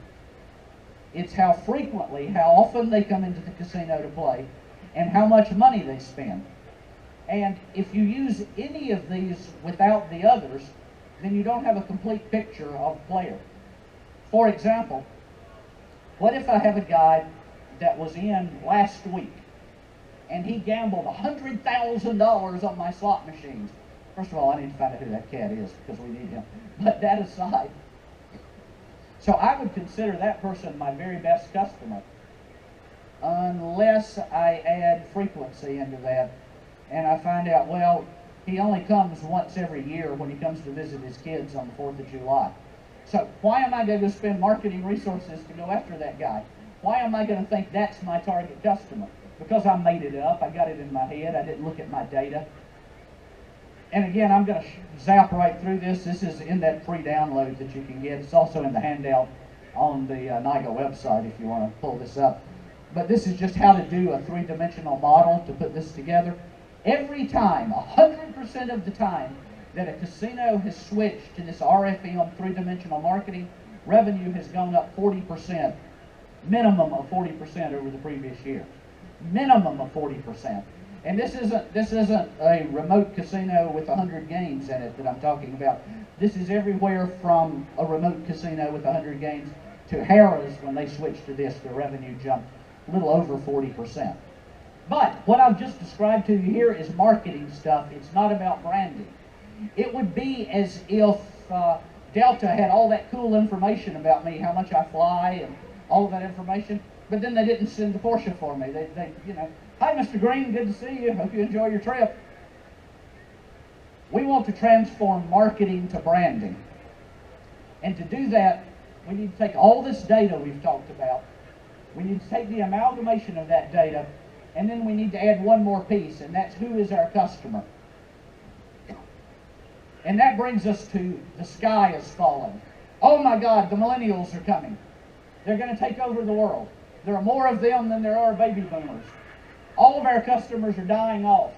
It's how frequently, how often they come into the casino to play, and how much money they spend. And if you use any of these without the others, then you don't have a complete picture of the player. For example, what if I have a guy that was in last week and he gambled $100,000 on my slot machines? First of all, I need to find out who that cat is because we need him. But that aside, so I would consider that person my very best customer unless I add frequency into that and I find out, well, he only comes once every year when he comes to visit his kids on the 4th of July. So why am I going to spend marketing resources to go after that guy? Why am I going to think that's my target customer? Because I made it up. I got it in my head. I didn't look at my data. And again, I'm going to zap right through this. This is in that free download that you can get. It's also in the handout on the NIGA website if you want to pull this up. But this is just how to do a 3-dimensional model to put this together. Every time, 100% of the time, that a casino has switched to this RFM 3-dimensional marketing, revenue has gone up 40% minimum of 40% over the previous year. Minimum of 40%. And this isn't a remote casino with 100 games in it that I'm talking about. This is everywhere from a remote casino with 100 games to Harrah's. When they switched to this, their revenue jumped a little over 40%. But what I've just described to you here is marketing stuff. It's not about branding. It would be as if Delta had all that cool information about me, how much I fly and all of that information, but then they didn't send the Porsche for me. They you know, hi, Mr. Green, good to see you. Hope you enjoy your trip. We want to transform marketing to branding. And to do that, we need to take all this data we've talked about. We need to take the amalgamation of that data, and then we need to add one more piece, and that's who is our customer. And that brings us to the sky is falling. Oh my God, the millennials are coming. They're going to take over the world. There are more of them than there are baby boomers. All of our customers are dying off.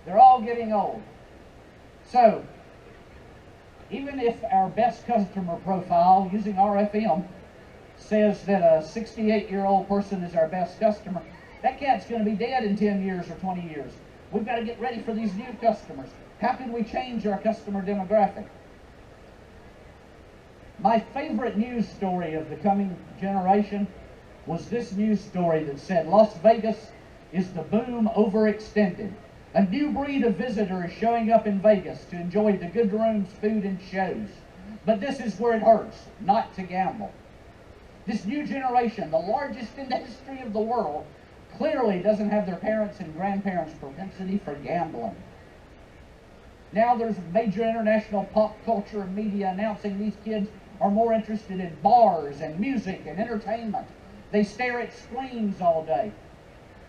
They're all getting old. So, even if our best customer profile using RFM says that a 68-year-old person is our best customer, that cat's going to be dead in 10 years or 20 years. We've got to get ready for these new customers. How can we change our customer demographic? My favorite news story of the coming generation was this news story that said Las Vegas is the boom overextended. A new breed of visitor is showing up in Vegas to enjoy the good rooms, food, and shows. But this is where it hurts, not to gamble. This new generation, the largest in the history of the world, clearly doesn't have their parents' and grandparents' propensity for gambling. Now there's major international pop culture and media announcing these kids are more interested in bars and music and entertainment. They stare at screens all day.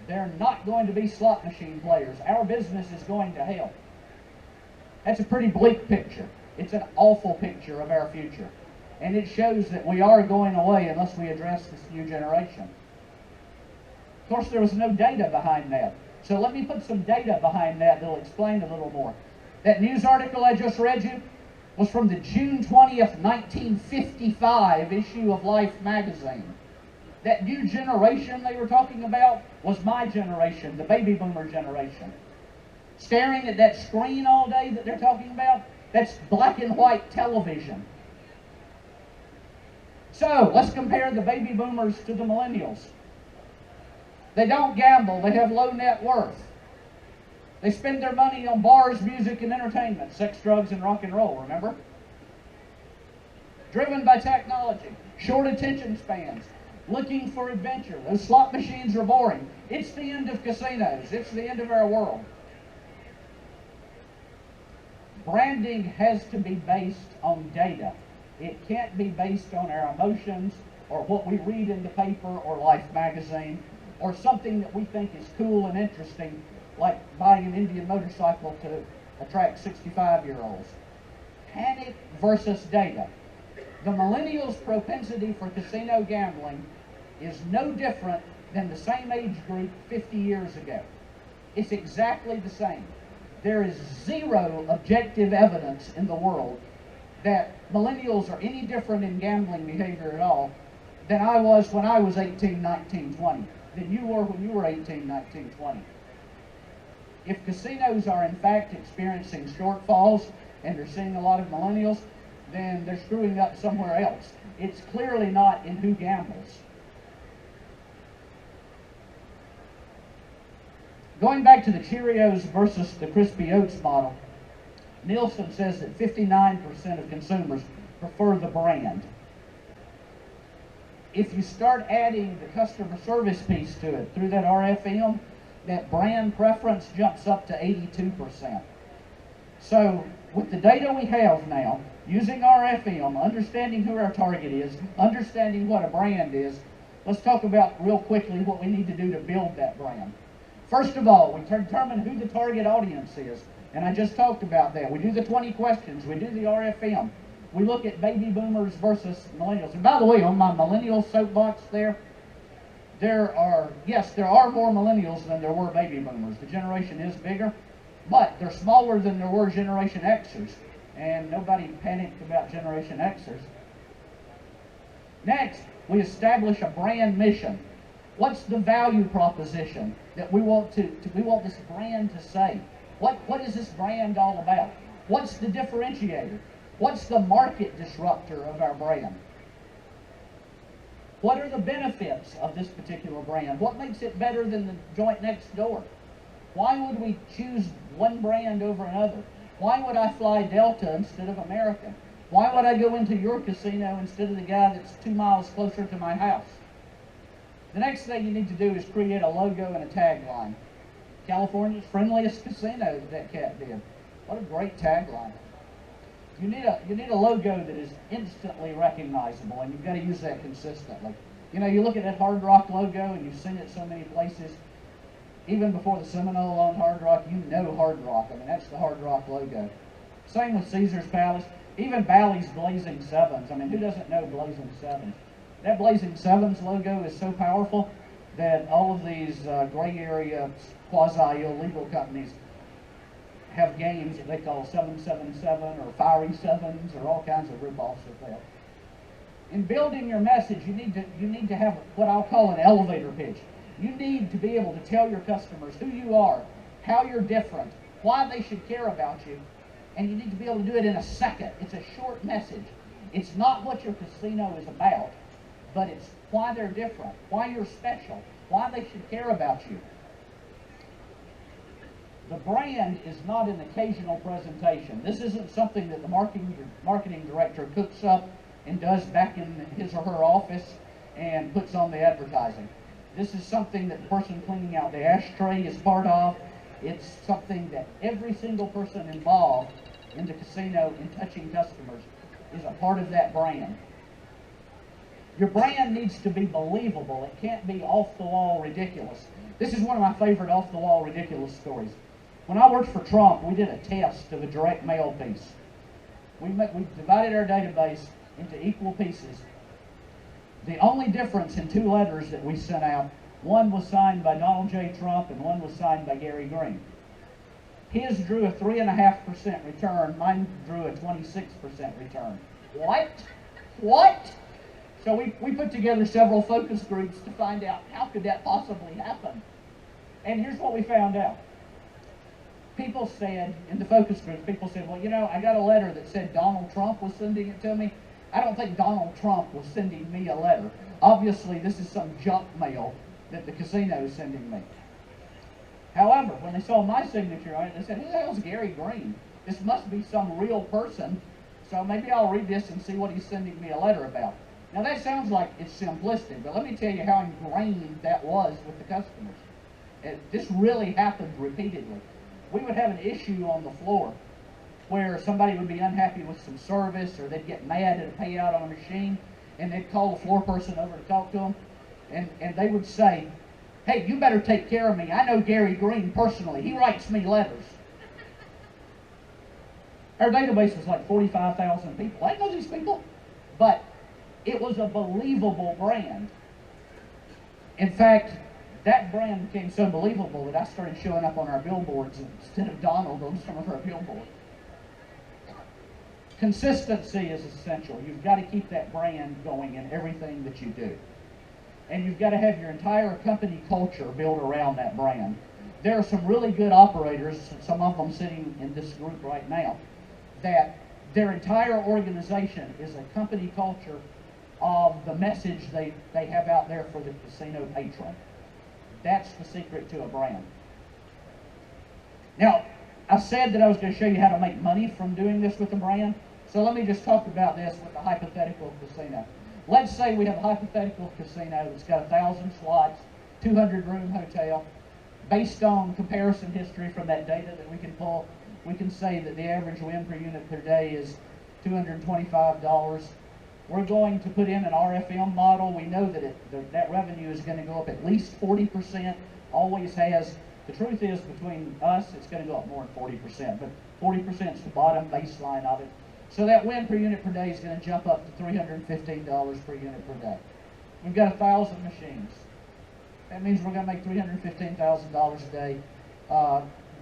They're not going to be slot machine players. Our business is going to hell. That's a pretty bleak picture. It's an awful picture of our future. And it shows that we are going away unless we address this new generation. Of course, there was no data behind that. So let me put some data behind that that'll explain a little more. That news article I just read you was from the June 20th, 1955 issue of Life magazine. That new generation they were talking about was my generation, the baby boomer generation. Staring at that screen all day that they're talking about, that's black and white television. So, let's compare the baby boomers to the millennials. They don't gamble, they have low net worth. They spend their money on bars, music, and entertainment, sex, drugs, and rock and roll, remember? Driven by technology, short attention spans, looking for adventure. Those slot machines are boring. It's the end of casinos. It's the end of our world. Branding has to be based on data. It can't be based on our emotions or what we read in the paper or Life magazine or something that we think is cool and interesting, like buying an Indian motorcycle to attract 65-year-olds. Panic versus data. The millennials' propensity for casino gambling is no different than the same age group 50 years ago. It's exactly the same. There is zero objective evidence in the world that millennials are any different in gambling behavior at all than I was when I was 18, 19, 20, than you were when you were 18, 19, 20. If casinos are in fact experiencing shortfalls and they're seeing a lot of millennials, then they're screwing up somewhere else. It's clearly not in who gambles. Going back to the Cheerios versus the Crispy Oats model, Nielsen says that 59% of consumers prefer the brand. If you start adding the customer service piece to it through that RFM, that brand preference jumps up to 82%. So with the data we have now, using RFM, understanding who our target is, understanding what a brand is, let's talk about real quickly what we need to do to build that brand. First of all, we determine who the target audience is. And I just talked about that. We do the 20 questions. We do the RFM. We look at baby boomers versus millennials. And by the way, on my millennial soapbox there are more millennials than there were baby boomers. The generation is bigger, but they're smaller than there were Generation Xers. And nobody panicked about Generation Xers. Next, we establish a brand mission. What's the value proposition that we want this brand to say? What is this brand all about? What's the differentiator? What's the market disruptor of our brand? What are the benefits of this particular brand? What makes it better than the joint next door? Why would we choose one brand over another? Why would I fly Delta instead of American? Why would I go into your casino instead of the guy that's 2 miles closer to my house? The next thing you need to do is create a logo and a tagline. California's friendliest casino, that cat did. What a great tagline. You need a logo that is instantly recognizable, and you've got to use that consistently. You know, you look at that Hard Rock logo, and you've seen it so many places. Even before the Seminole on Hard Rock, you know Hard Rock. I mean, that's the Hard Rock logo. Same with Caesar's Palace. Even Bally's Blazing Sevens. I mean, who doesn't know Blazing Sevens? That Blazing Sevens logo is so powerful that all of these gray area quasi-illegal companies have games that they call 777 or Fiery Sevens or all kinds of rip-offs of that. In building your message, you need to have what I'll call an elevator pitch. You need to be able to tell your customers who you are, how you're different, why they should care about you, and you need to be able to do it in a second. It's a short message. It's not what your casino is about, but it's why they're different, why you're special, why they should care about you. The brand is not an occasional presentation. This isn't something that the marketing director cooks up and does back in his or her office and puts on the advertising. This is something that the person cleaning out the ashtray is part of. It's something that every single person involved in the casino in touching customers is a part of that brand. Your brand needs to be believable. It can't be off-the-wall ridiculous. This is one of my favorite off-the-wall ridiculous stories. When I worked for Trump, we did a test of a direct mail piece. We divided our database into equal pieces. The only difference in 2 letters that we sent out, one was signed by Donald J. Trump and one was signed by Gary Green. His drew a 3.5% return, mine drew a 26% return. What? What? So we put together several focus groups to find out how could that possibly happen. And here's what we found out. People said, in the focus groups, people said, well, you know, I got a letter that said Donald Trump was sending it to me. I don't think Donald Trump was sending me a letter. Obviously, this is some junk mail that the casino is sending me. However, when they saw my signature on it, they said, who the hell's Gary Green? This must be some real person, so maybe I'll read this and see what he's sending me a letter about. Now, that sounds like it's simplistic, but let me tell you how ingrained that was with the customers. This really happened repeatedly. We would have an issue on the floor where somebody would be unhappy with some service, or they'd get mad at a payout on a machine, and they'd call the floor person over to talk to them, and they would say, hey, you better take care of me. I know Gary Green personally. He writes me letters. Our database was like 45,000 people. I know these people, but it was a believable brand. In fact, that brand became so believable that I started showing up on our billboards instead of Donald on some of our billboards. Consistency is essential. You've got to keep that brand going in everything that you do. And you've got to have your entire company culture built around that brand. There are some really good operators, some of them sitting in this group right now, that their entire organization is a company culture of the message they have out there for the casino patron. That's the secret to a brand. Now, I said that I was going to show you how to make money from doing this with a brand. So let me just talk about this with a hypothetical casino. Let's say we have a hypothetical casino that's got 1,000 slots, 200-room hotel. Based on comparison history from that data that we can pull, we can say that the average win per unit per day is $225. We're going to put in an RFM model. We know that that revenue is going to go up at least 40%, always has. The truth is, between us, it's going to go up more than 40%, but 40% is the bottom baseline of it. So that win per unit per day is going to jump up to $315 per unit per day. We've got 1,000 machines. That means we're going to make $315,000 a day.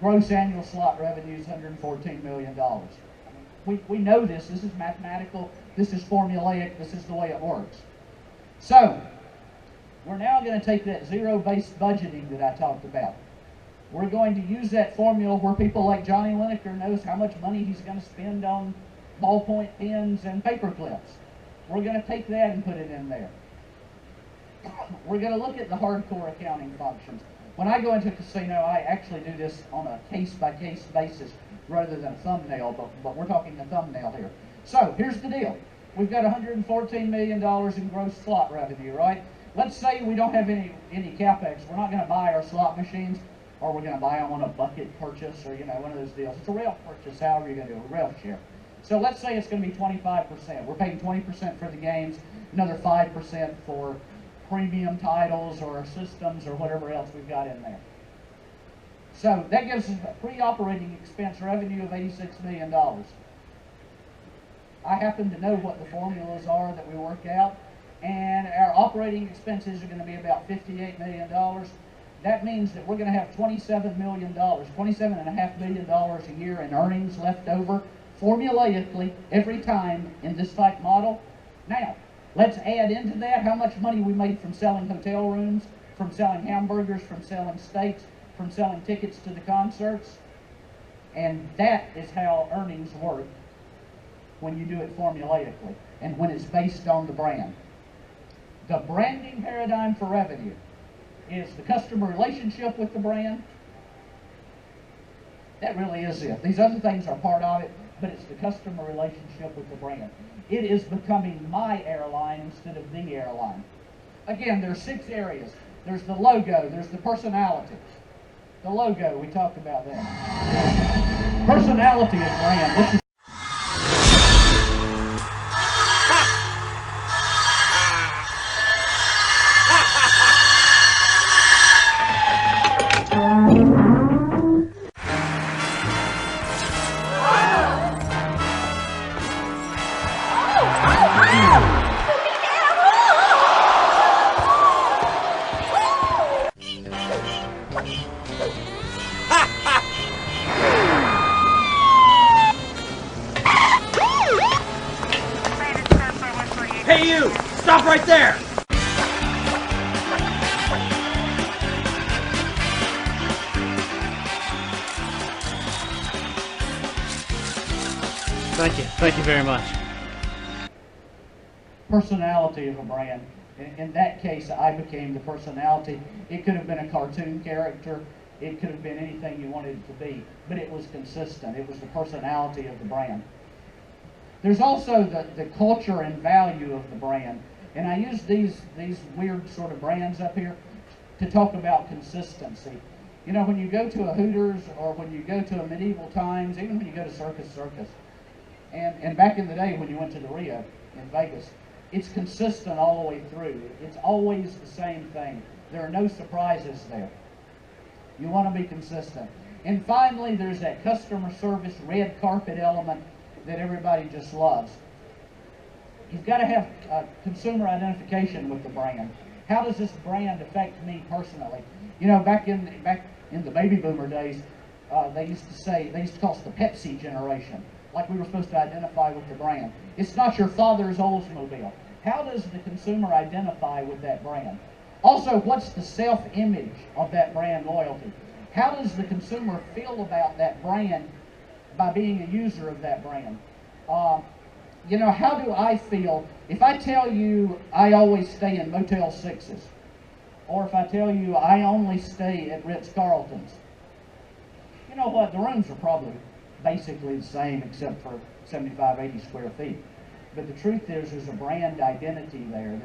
Gross annual slot revenue is $114 million. We know this. This is mathematical. This is formulaic. This is the way it works. So, we're now going to take that zero-based budgeting that I talked about. We're going to use that formula where people like Johnny Lineker knows how much money he's going to spend on ballpoint pens and paper clips. We're going to take that and put it in there. We're going to look at the hardcore accounting functions. When I go into a casino, I actually do this on a case-by-case basis rather than a thumbnail, but we're talking a thumbnail here. So, here's the deal. We've got $114 million in gross slot revenue, right? Let's say we don't have any CapEx. We're not going to buy our slot machines, or we're going to buy them on a bucket purchase, or, one of those deals. It's a rail purchase, however you're going to do a rail share. So let's say it's going to be 25%. We're paying 20% for the games, another 5% for premium titles or systems or whatever else we've got in there. So that gives us a pre-operating expense revenue of $86 million. I happen to know what the formulas are that we work out, and our operating expenses are going to be about $58 million. That means that we're going to have $27 million, $27.5 million a year in earnings left over formulaically every time in this type model. Now, let's add into that how much money we made from selling hotel rooms, from selling hamburgers, from selling steaks, from selling tickets to the concerts. And that is how earnings work when you do it formulaically and when it's based on the brand. The branding paradigm for revenue is the customer relationship with the brand. That really is it. These other things are part of it, but it's the customer relationship with the brand. It is becoming my airline instead of the airline. Again, there's 6 areas. There's the logo, there's the personality. The logo, we talked about that. Personality is brand. This is Hey you! Stop right there! Thank you very much. personality of a brand. In that case, I became the personality. It could have been a cartoon character. It could have been anything you wanted it to be, but it was consistent. It was the personality of the brand. There's also the culture and value of the brand. And I use these weird sort of brands up here to talk about consistency. You know, when you go to a Hooters or when you go to a Medieval Times, even when you go to Circus, and back in the day when you went to the Rio in Vegas, it's consistent all the way through. It's always the same thing. There are no surprises there. You want to be consistent. And finally, there's that customer service red carpet element that everybody just loves. You've got to have consumer identification with the brand. How does this brand affect me personally? You know, back in the baby boomer days, they used to call us the Pepsi generation, like we were supposed to identify with the brand. It's not your father's Oldsmobile. How does the consumer identify with that brand? Also, what's the self-image of that brand loyalty? How does the consumer feel about that brand by being a user of that brand? You know, how do I feel if I tell you I always stay in Motel 6s, or if I tell you I only stay at Ritz-Carltons? You know what? The rooms are probably basically the same except for 75, 80 square feet. But the truth is there's a brand identity there.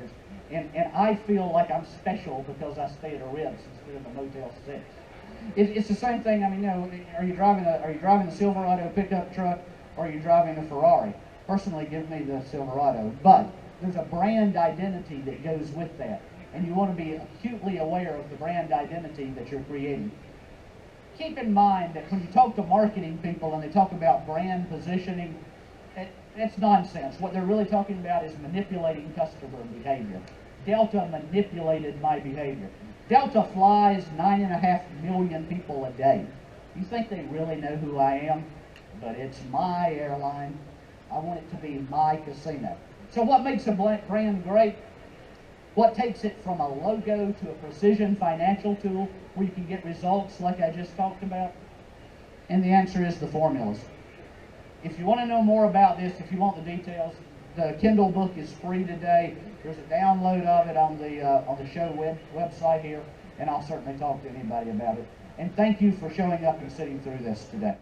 And I feel like I'm special because I stay at a Ritz instead of a Motel 6. It's the same thing. I mean, you know, are you driving a Silverado pickup truck, or are you driving a Ferrari? Personally, give me the Silverado. But there's a brand identity that goes with that, and you want to be acutely aware of the brand identity that you're creating. Keep in mind that when you talk to marketing people and they talk about brand positioning, it's nonsense. What they're really talking about is manipulating customer behavior. Delta manipulated my behavior. Delta flies 9.5 million people a day. You think they really know who I am? But it's my airline. I want it to be my casino. So what makes a brand great? What takes it from a logo to a precision financial tool where you can get results like I just talked about? And the answer is the formulas. If you want to know more about this, if you want the details, the Kindle book is free today. There's a download of it on the show website here, and I'll certainly talk to anybody about it. And thank you for showing up and sitting through this today.